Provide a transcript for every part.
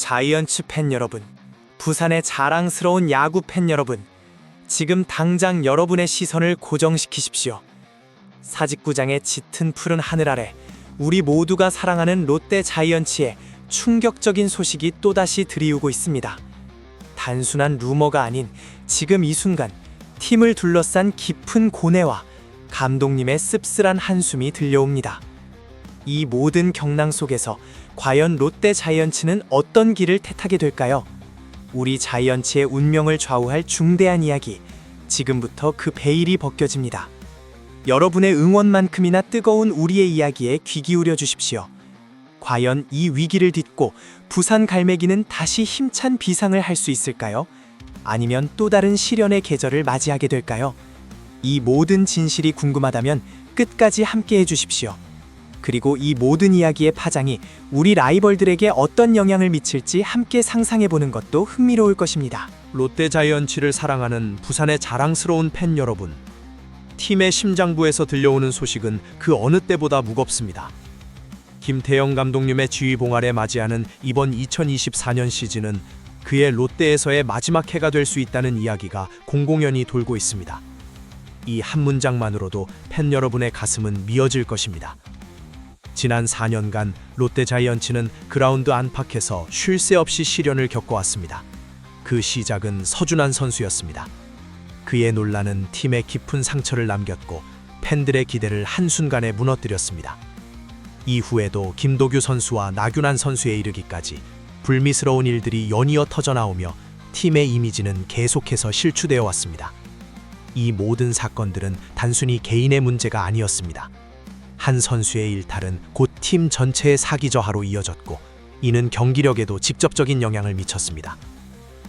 자이언츠 팬 여러분, 부산의 자랑스러운 야구 팬 여러분, 지금 당장 여러분의 시선을 고정시키십시오. 사직구장의 짙은 푸른 하늘 아래 우리 모두가 사랑하는 롯데 자이언츠의 충격적인 소식이 또다시 들이우고 있습니다. 단순한 루머가 아닌 지금 이 순간 팀을 둘러싼 깊은 고뇌와 감독님의 씁쓸한 한숨이 들려옵니다. 이 모든 경랑 속에서 과연 롯데 자이언츠는 어떤 길을 택하게 될까요? 우리 자이언츠의 운명을 좌우할 중대한 이야기, 지금부터 그 베일이 벗겨집니다. 여러분의 응원만큼이나 뜨거운 우리의 이야기에 귀 기울여 주십시오. 과연 이 위기를 딛고 부산 갈매기는 다시 힘찬 비상을 할 수 있을까요? 아니면 또 다른 시련의 계절을 맞이하게 될까요? 이 모든 진실이 궁금하다면 끝까지 함께 해주십시오. 그리고 이 모든 이야기의 파장이 우리 라이벌들에게 어떤 영향을 미칠지 함께 상상해보는 것도 흥미로울 것입니다. 롯데 자이언츠를 사랑하는 부산의 자랑스러운 팬 여러분, 팀의 심장부에서 들려오는 소식은 그 어느 때보다 무겁습니다. 김태형 감독님의 지휘봉 아래 맞이하는 이번 2024년 시즌은 그의 롯데에서의 마지막 해가 될 수 있다는 이야기가 공공연히 돌고 있습니다. 이 한 문장만으로도 팬 여러분의 가슴은 미어질 것입니다. 지난 4년간 롯데 자이언츠는 그라운드 안팎에서 쉴 새 없이 시련을 겪어왔습니다. 그 시작은 서준환 선수였습니다. 그의 논란은 팀에 깊은 상처를 남겼고 팬들의 기대를 한순간에 무너뜨렸습니다. 이후에도 김도규 선수와 나균환 선수에 이르기까지 불미스러운 일들이 연이어 터져나오며 팀의 이미지는 계속해서 실추되어 왔습니다. 이 모든 사건들은 단순히 개인의 문제가 아니었습니다. 한 선수의 일탈은 곧 팀 전체의 사기저하로 이어졌고 이는 경기력에도 직접적인 영향을 미쳤습니다.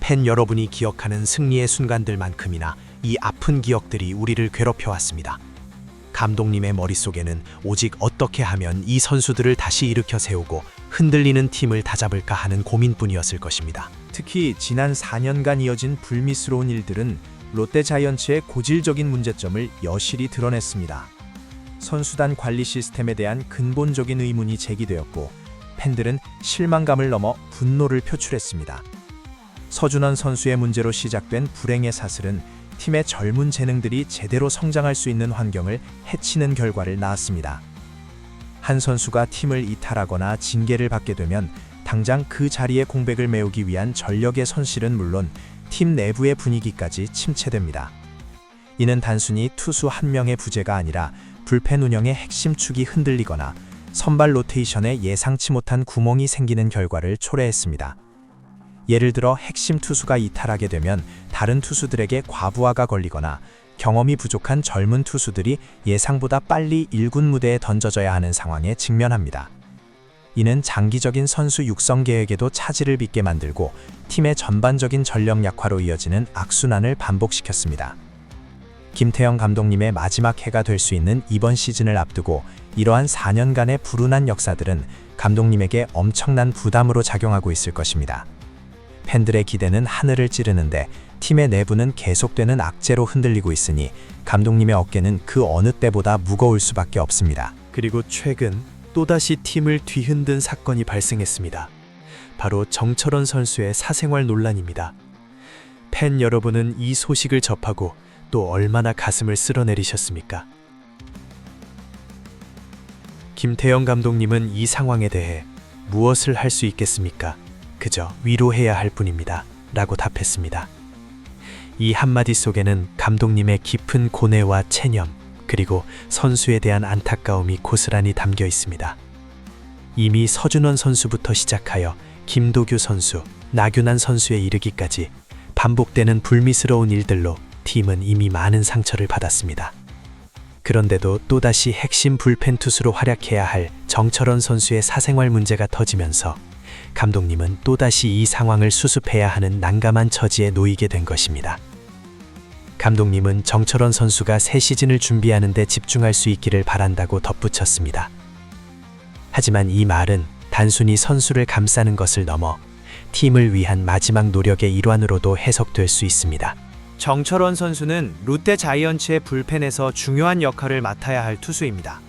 팬 여러분이 기억하는 승리의 순간들만큼이나 이 아픈 기억들이 우리를 괴롭혀왔습니다. 감독님의 머릿속에는 오직 어떻게 하면 이 선수들을 다시 일으켜 세우고 흔들리는 팀을 다잡을까 하는 고민뿐이었을 것입니다. 특히 지난 4년간 이어진 불미스러운 일들은 롯데 자이언츠의 고질적인 문제점을 여실히 드러냈습니다. 선수단 관리 시스템에 대한 근본적인 의문이 제기되었고 팬들은 실망감을 넘어 분노를 표출했습니다. 서준원 선수의 문제로 시작된 불행의 사슬은 팀의 젊은 재능들이 제대로 성장할 수 있는 환경을 해치는 결과를 낳았습니다. 한 선수가 팀을 이탈하거나 징계를 받게 되면 당장 그 자리의 공백을 메우기 위한 전력의 손실은 물론 팀 내부의 분위기까지 침체됩니다. 이는 단순히 투수 한 명의 부재가 아니라 불펜 운영의 핵심 축이 흔들리거나 선발 로테이션에 예상치 못한 구멍이 생기는 결과를 초래했습니다. 예를 들어 핵심 투수가 이탈하게 되면 다른 투수들에게 과부하가 걸리거나 경험이 부족한 젊은 투수들이 예상보다 빨리 1군 무대에 던져져야 하는 상황에 직면합니다. 이는 장기적인 선수 육성 계획에도 차질을 빚게 만들고 팀의 전반적인 전력 약화로 이어지는 악순환을 반복시켰습니다. 김태형 감독님의 마지막 해가 될 수 있는 이번 시즌을 앞두고 이러한 4년간의 불운한 역사들은 감독님에게 엄청난 부담으로 작용하고 있을 것입니다. 팬들의 기대는 하늘을 찌르는데 팀의 내부는 계속되는 악재로 흔들리고 있으니 감독님의 어깨는 그 어느 때보다 무거울 수밖에 없습니다. 그리고 최근 또다시 팀을 뒤흔든 사건이 발생했습니다. 바로 정철원 선수의 사생활 논란입니다. 팬 여러분은 이 소식을 접하고 또 얼마나 가슴을 쓸어내리셨습니까? 김태형 감독님은 이 상황에 대해 무엇을 할 수 있겠습니까? 그저 위로해야 할 뿐입니다. 라고 답했습니다. 이 한마디 속에는 감독님의 깊은 고뇌와 체념, 그리고 선수에 대한 안타까움이 고스란히 담겨 있습니다. 이미 서준원 선수부터 시작하여 김도규 선수, 나균환 선수에 이르기까지 반복되는 불미스러운 일들로 팀은 이미 많은 상처를 받았습니다. 그런데도 또다시 핵심 불펜 투수로 활약해야 할 정철원 선수의 사생활 문제가 터지면서 감독님은 또다시 이 상황을 수습해야 하는 난감한 처지에 놓이게 된 것입니다. 감독님은 정철원 선수가 새 시즌을 준비하는 데 집중할 수 있기를 바란다고 덧붙였습니다. 하지만 이 말은 단순히 선수를 감싸는 것을 넘어 팀을 위한 마지막 노력의 일환으로도 해석될 수 있습니다. 정철원 선수는 롯데 자이언츠의 불펜에서 중요한 역할을 맡아야 할 투수입니다.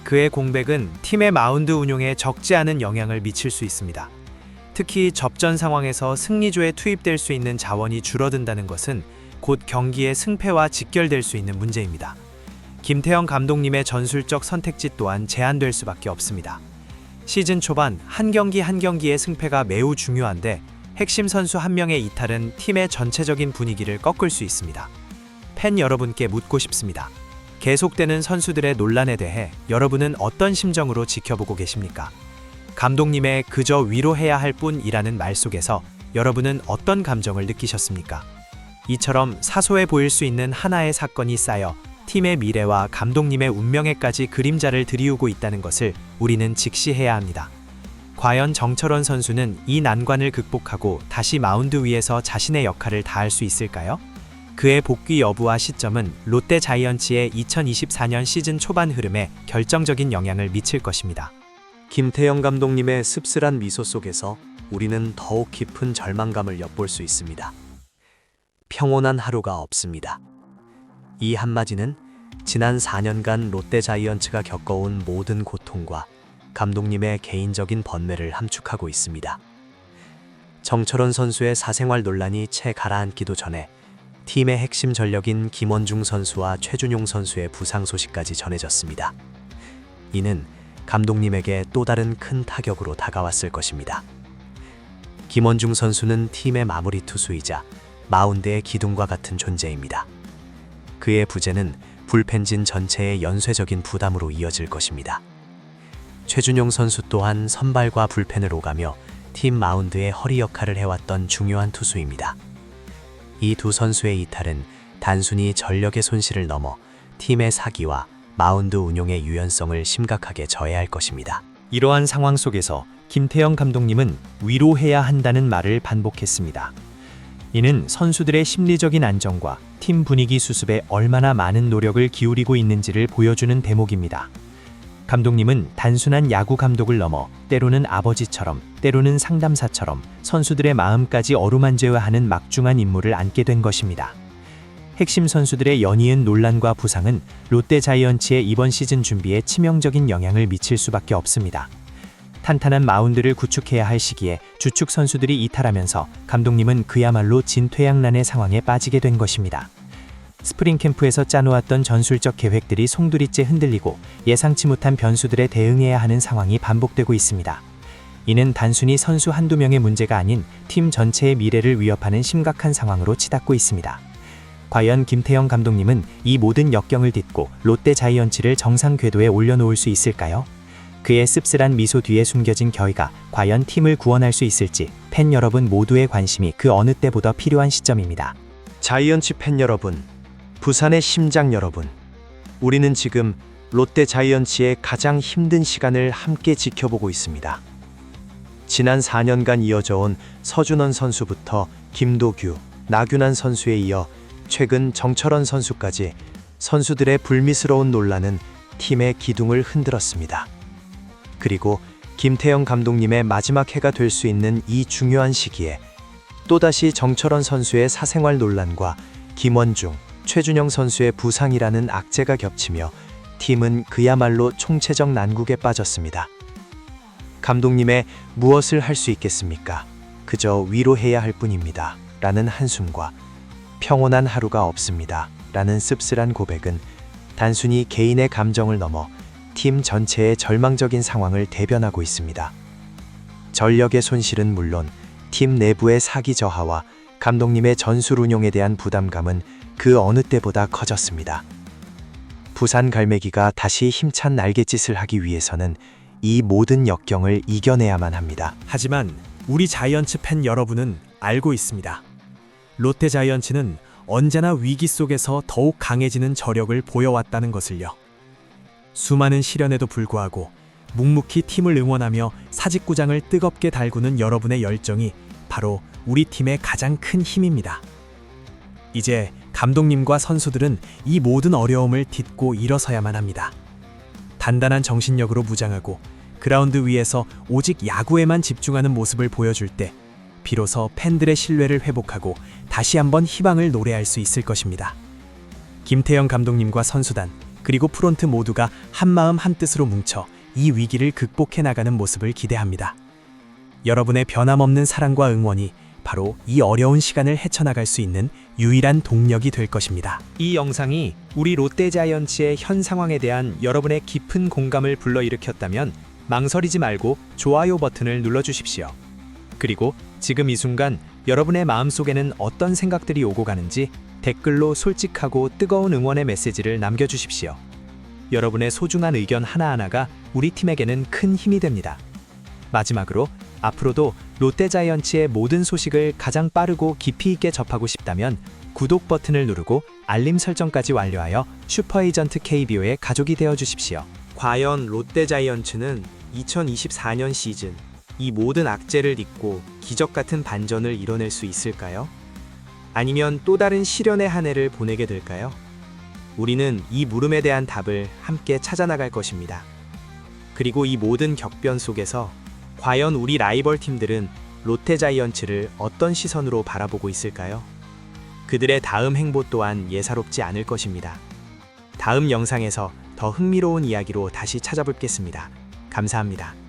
그의 공백은 팀의 마운드 운용에 적지 않은 영향을 미칠 수 있습니다. 특히 접전 상황에서 승리조에 투입될 수 있는 자원이 줄어든다는 것은 곧 경기의 승패와 직결될 수 있는 문제입니다. 김태형 감독님의 전술적 선택지 또한 제한될 수밖에 없습니다. 시즌 초반 한 경기 한 경기의 승패가 매우 중요한데 핵심 선수 한 명의 이탈은 팀의 전체적인 분위기를 꺾을 수 있습니다. 팬 여러분께 묻고 싶습니다. 계속되는 선수들의 논란에 대해 여러분은 어떤 심정으로 지켜보고 계십니까? 감독님의 그저 위로해야 할 뿐이라는 말 속에서 여러분은 어떤 감정을 느끼셨습니까? 이처럼 사소해 보일 수 있는 하나의 사건이 쌓여 팀의 미래와 감독님의 운명에까지 그림자를 들이우고 있다는 것을 우리는 직시해야 합니다. 과연 정철원 선수는 이 난관을 극복하고 다시 마운드 위에서 자신의 역할을 다할 수 있을까요? 그의 복귀 여부와 시점은 롯데 자이언츠의 2024년 시즌 초반 흐름에 결정적인 영향을 미칠 것입니다. 김태형 감독님의 씁쓸한 미소 속에서 우리는 더욱 깊은 절망감을 엿볼 수 있습니다. 평온한 하루가 없습니다. 이 한마디는 지난 4년간 롯데 자이언츠가 겪어온 모든 고통과 감독님의 개인적인 번뇌를 함축하고 있습니다. 정철원 선수의 사생활 논란이 채 가라앉기도 전에 팀의 핵심 전력인 김원중 선수와 최준용 선수의 부상 소식까지 전해졌습니다. 이는 감독님에게 또 다른 큰 타격으로 다가왔을 것입니다. 김원중 선수는 팀의 마무리 투수이자 마운드의 기둥과 같은 존재입니다. 그의 부재는 불펜진 전체의 연쇄적인 부담으로 이어질 것입니다. 최준용 선수 또한 선발과 불펜을 오가며 팀 마운드의 허리 역할을 해왔던 중요한 투수입니다. 이 두 선수의 이탈은 단순히 전력의 손실을 넘어 팀의 사기와 마운드 운용의 유연성을 심각하게 저해할 것입니다. 이러한 상황 속에서 김태형 감독님은 위로해야 한다는 말을 반복했습니다. 이는 선수들의 심리적인 안정과 팀 분위기 수습에 얼마나 많은 노력을 기울이고 있는지를 보여주는 대목입니다. 감독님은 단순한 야구 감독을 넘어 때로는 아버지처럼, 때로는 상담사처럼 선수들의 마음까지 어루만져야 하는 막중한 임무를 안게 된 것입니다. 핵심 선수들의 연이은 논란과 부상은 롯데 자이언츠의 이번 시즌 준비에 치명적인 영향을 미칠 수밖에 없습니다. 탄탄한 마운드를 구축해야 할 시기에 주축 선수들이 이탈하면서 감독님은 그야말로 진퇴양난의 상황에 빠지게 된 것입니다. 스프링 캠프에서 짜놓았던 전술적 계획들이 송두리째 흔들리고 예상치 못한 변수들에 대응해야 하는 상황이 반복되고 있습니다. 이는 단순히 선수 한두 명의 문제가 아닌 팀 전체의 미래를 위협하는 심각한 상황으로 치닫고 있습니다. 과연 김태형 감독님은 이 모든 역경을 딛고 롯데 자이언츠를 정상 궤도에 올려놓을 수 있을까요? 그의 씁쓸한 미소 뒤에 숨겨진 결의가 과연 팀을 구원할 수 있을지 팬 여러분 모두의 관심이 그 어느 때보다 필요한 시점입니다. 자이언츠 팬 여러분, 부산의 심장 여러분, 우리는 지금 롯데 자이언츠의 가장 힘든 시간을 함께 지켜보고 있습니다. 지난 4년간 이어져 온 서준원 선수부터 김도규, 나균환 선수에 이어 최근 정철원 선수까지 선수들의 불미스러운 논란은 팀의 기둥을 흔들었습니다. 그리고 김태형 감독님의 마지막 해가 될 수 있는 이 중요한 시기에 또다시 정철원 선수의 사생활 논란과 김원중, 최준영 선수의 부상이라는 악재가 겹치며 팀은 그야말로 총체적 난국에 빠졌습니다. 감독님의 무엇을 할 수 있겠습니까? 그저 위로해야 할 뿐입니다. 라는 한숨과 평온한 하루가 없습니다. 라는 씁쓸한 고백은 단순히 개인의 감정을 넘어 팀 전체의 절망적인 상황을 대변하고 있습니다. 전력의 손실은 물론 팀 내부의 사기 저하와 감독님의 전술 운용에 대한 부담감은 그 어느 때보다 커졌습니다. 부산 갈매기가 다시 힘찬 날갯짓을 하기 위해서는 이 모든 역경을 이겨내야만 합니다. 하지만 우리 자이언츠 팬 여러분은 알고 있습니다. 롯데 자이언츠는 언제나 위기 속에서 더욱 강해지는 저력을 보여왔다는 것을요. 수많은 시련에도 불구하고 묵묵히 팀을 응원하며 사직구장을 뜨겁게 달구는 여러분의 열정이 바로 우리 팀의 가장 큰 힘입니다. 이제 감독님과 선수들은 이 모든 어려움을 딛고 일어서야만 합니다. 단단한 정신력으로 무장하고 그라운드 위에서 오직 야구에만 집중하는 모습을 보여줄 때 비로소 팬들의 신뢰를 회복하고 다시 한번 희망을 노래할 수 있을 것입니다. 김태형 감독님과 선수단 그리고 프론트 모두가 한마음 한뜻으로 뭉쳐 이 위기를 극복해 나가는 모습을 기대합니다. 여러분의 변함없는 사랑과 응원이 바로 이 어려운 시간을 헤쳐나갈 수 있는 유일한 동력이 될 것입니다. 이 영상이 우리 롯데자이언츠의 현 상황에 대한 여러분의 깊은 공감을 불러일으켰다면 망설이지 말고 좋아요 버튼을 눌러주십시오. 그리고 지금 이 순간 여러분의 마음속에는 어떤 생각들이 오고 가는지 댓글로 솔직하고 뜨거운 응원의 메시지를 남겨주십시오. 여러분의 소중한 의견 하나하나가 우리 팀에게는 큰 힘이 됩니다. 마지막으로 앞으로도 롯데자이언츠의 모든 소식을 가장 빠르고 깊이 있게 접하고 싶다면 구독 버튼을 누르고 알림 설정까지 완료하여 슈퍼에이전트 KBO의 가족이 되어 주십시오. 과연 롯데자이언츠는 2024년 시즌 이 모든 악재를 딛고 기적 같은 반전을 이뤄낼 수 있을까요? 아니면 또 다른 시련의 한 해를 보내게 될까요? 우리는 이 물음에 대한 답을 함께 찾아나갈 것입니다. 그리고 이 모든 격변 속에서 과연 우리 라이벌 팀들은 롯데자이언츠를 어떤 시선으로 바라보고 있을까요? 그들의 다음 행보 또한 예사롭지 않을 것입니다. 다음 영상에서 더 흥미로운 이야기로 다시 찾아뵙겠습니다. 감사합니다.